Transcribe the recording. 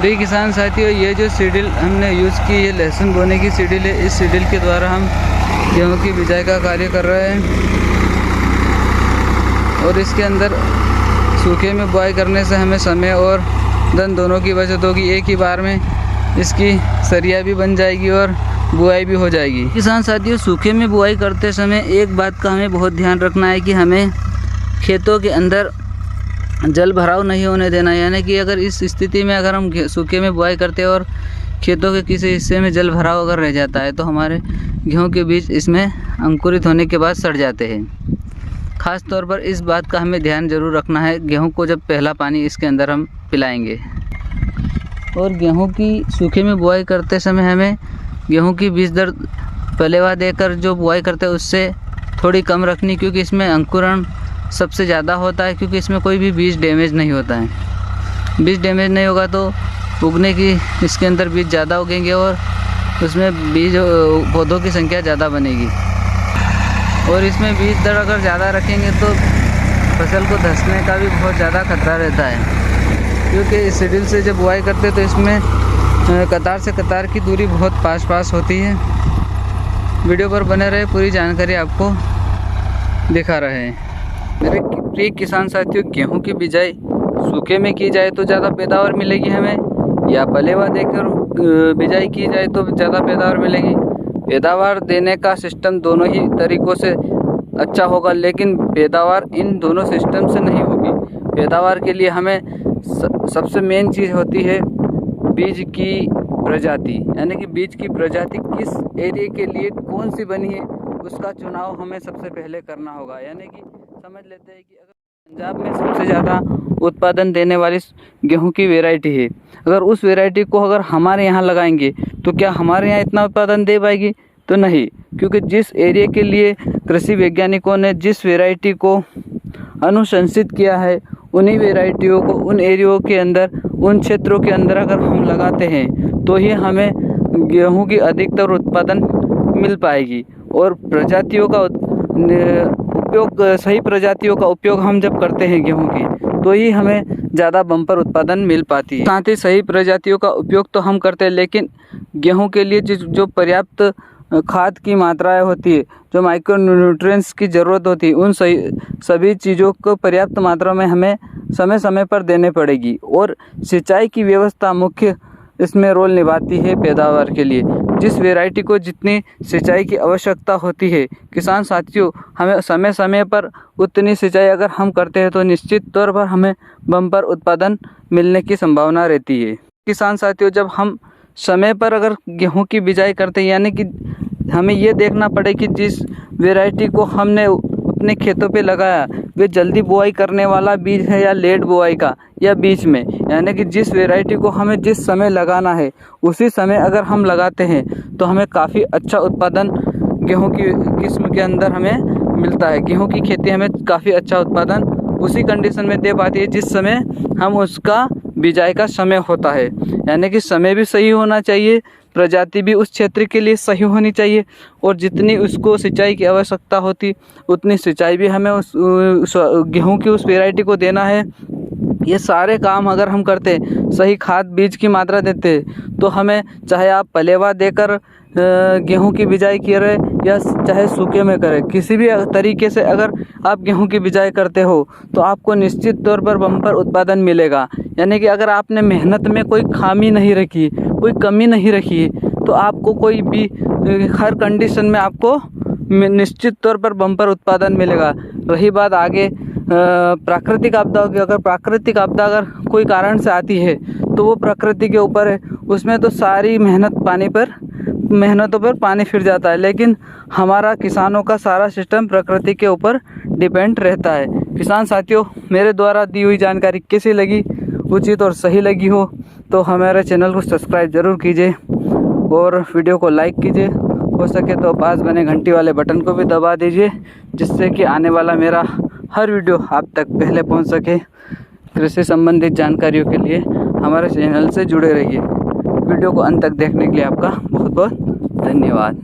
प्रिय किसान साथियों, ये जो सीडिल हमने यूज़ की, ये लहसुन बोने की सीडिल है। इस सीडिल के द्वारा हम गेहूं की बिजाई का कार्य कर रहे हैं और इसके अंदर सूखे में बुआई करने से हमें समय और धन दोनों की बचत होगी। एक ही बार में इसकी सरिया भी बन जाएगी और बुआई भी हो जाएगी। किसान साथियों, सूखे में बुआई करते समय एक बात का हमें बहुत ध्यान रखना है कि हमें खेतों के अंदर जल भराव नहीं होने देना। यानी कि अगर इस स्थिति में अगर हम सूखे में बुआई करते हैं और खेतों के किसी हिस्से में जल भराव अगर रह जाता है तो हमारे गेहूं के बीज इसमें अंकुरित होने के बाद सड़ जाते हैं। ख़ास तौर पर इस बात का हमें ध्यान जरूर रखना है गेहूं को जब पहला पानी इसके अंदर हम पिलाएंगे। और गेहूं की सूखे में बुआई करते समय हमें गेहूं की बीज दर पलेवा देकर जो बुआई करते हैं उससे थोड़ी कम रखनी, क्योंकि इसमें अंकुरण सबसे ज़्यादा होता है, क्योंकि इसमें कोई भी बीज डैमेज नहीं होता है। बीज डैमेज नहीं होगा तो उगने की इसके अंदर बीज ज़्यादा उगेंगे और उसमें बीज पौधों की संख्या ज़्यादा बनेगी। और इसमें बीज दर अगर ज़्यादा रखेंगे तो फसल को धंसने का भी बहुत ज़्यादा खतरा रहता है, क्योंकि इस सीडिल से जब बुआई करते तो इसमें कतार से कतार की दूरी बहुत पास होती है। वीडियो पर बने रहे, पूरी जानकारी आपको दिखा रहे हैं। मेरे प्रिय किसान साथियों, गेहूं की बिजाई सूखे में की जाए तो ज़्यादा पैदावार मिलेगी हमें, या पलेवा देकर बिजाई की जाए तो ज़्यादा पैदावार मिलेगी। पैदावार देने का सिस्टम दोनों ही तरीक़ों से अच्छा होगा, लेकिन पैदावार इन दोनों सिस्टम से नहीं होगी। पैदावार के लिए हमें सबसे मेन चीज़ होती है बीज की प्रजाति, यानी कि बीज की प्रजाति किस एरिया के लिए कौन सी बनी है उसका चुनाव हमें सबसे पहले करना होगा। यानी कि समझ लेते हैं कि अगर पंजाब में सबसे ज़्यादा उत्पादन देने वाली गेहूं की वैरायटी है, अगर उस वैरायटी को अगर हमारे यहाँ लगाएंगे तो क्या हमारे यहाँ इतना उत्पादन दे पाएगी? तो नहीं, क्योंकि जिस एरिया के लिए कृषि वैज्ञानिकों ने जिस वैरायटी को अनुशंसित किया है उन्हीं वैरायटियों को उन एरियो के अंदर, उन क्षेत्रों के अंदर अगर हम लगाते हैं तो ही हमें गेहूं की अधिकतर उत्पादन मिल पाएगी। और प्रजातियों का उपयोग, सही प्रजातियों का उपयोग हम जब करते हैं गेहूं की, तो ही हमें ज़्यादा बम्पर उत्पादन मिल पाती है। साथ ही सही प्रजातियों का उपयोग तो हम करते हैं, लेकिन गेहूं के लिए जो पर्याप्त खाद की मात्राएं होती है, जो माइक्रो न्यूट्रिएंट्स की ज़रूरत होती है, उन सभी चीज़ों को पर्याप्त मात्रा में हमें समय समय पर देने पड़ेगी। और सिंचाई की व्यवस्था मुख्य इसमें रोल निभाती है पैदावार के लिए। जिस वैरायटी को जितनी सिंचाई की आवश्यकता होती है, किसान साथियों, हमें समय समय पर उतनी सिंचाई अगर हम करते हैं तो निश्चित तौर पर हमें बम्पर उत्पादन मिलने की संभावना रहती है। किसान साथियों, जब हम समय पर अगर गेहूं की बिजाई करते हैं, यानी कि हमें ये देखना पड़े कि जिस वैरायटी को हमने अपने खेतों पे लगाया वे जल्दी बुआई करने वाला बीज है या लेट बुआई का, या बीच में, यानी कि जिस वैरायटी को हमें जिस समय लगाना है उसी समय अगर हम लगाते हैं तो हमें काफ़ी अच्छा उत्पादन गेहूं की किस्म के अंदर हमें मिलता है। गेहूं की खेती हमें काफ़ी अच्छा उत्पादन उसी कंडीशन में दे पाती है जिस समय हम उसका बिजाई का समय होता है। यानी कि समय भी सही होना चाहिए, प्रजाति भी उस क्षेत्र के लिए सही होनी चाहिए, और जितनी उसको सिंचाई की आवश्यकता होती उतनी सिंचाई भी हमें उस गेहूं की उस वैरायटी को देना है। ये सारे काम अगर हम करते, सही खाद बीज की मात्रा देते, तो हमें चाहे आप पलेवा देकर गेहूं की बिजाई करें या चाहे सूखे में करें, किसी भी तरीके से अगर आप गेहूं की बिजाई करते हो तो आपको निश्चित तौर पर बम्पर उत्पादन मिलेगा। यानी कि अगर आपने मेहनत में कोई खामी नहीं रखी, कोई कमी नहीं रखी, तो आपको कोई भी हर कंडीशन में आपको निश्चित तौर पर बम्पर उत्पादन मिलेगा। रही बात आगे प्राकृतिक आपदाओं की, अगर प्राकृतिक आपदा अगर कोई कारण से आती है तो वो प्रकृति के ऊपर है, उसमें तो सारी मेहनतों पर पानी फिर जाता है, लेकिन हमारा किसानों का सारा सिस्टम प्रकृति के ऊपर डिपेंड रहता है। किसान साथियों, मेरे द्वारा दी हुई जानकारी कैसी लगी, उचित और सही लगी हो तो हमारे चैनल को सब्सक्राइब ज़रूर कीजिए और वीडियो को लाइक कीजिए। हो सके तो पास बने घंटी वाले बटन को भी दबा दीजिए, जिससे कि आने वाला मेरा हर वीडियो आप तक पहले पहुंच सके। कृषि संबंधित जानकारियों के लिए हमारे चैनल से जुड़े रहिए। वीडियो को अंत तक देखने के लिए आपका बहुत बहुत धन्यवाद।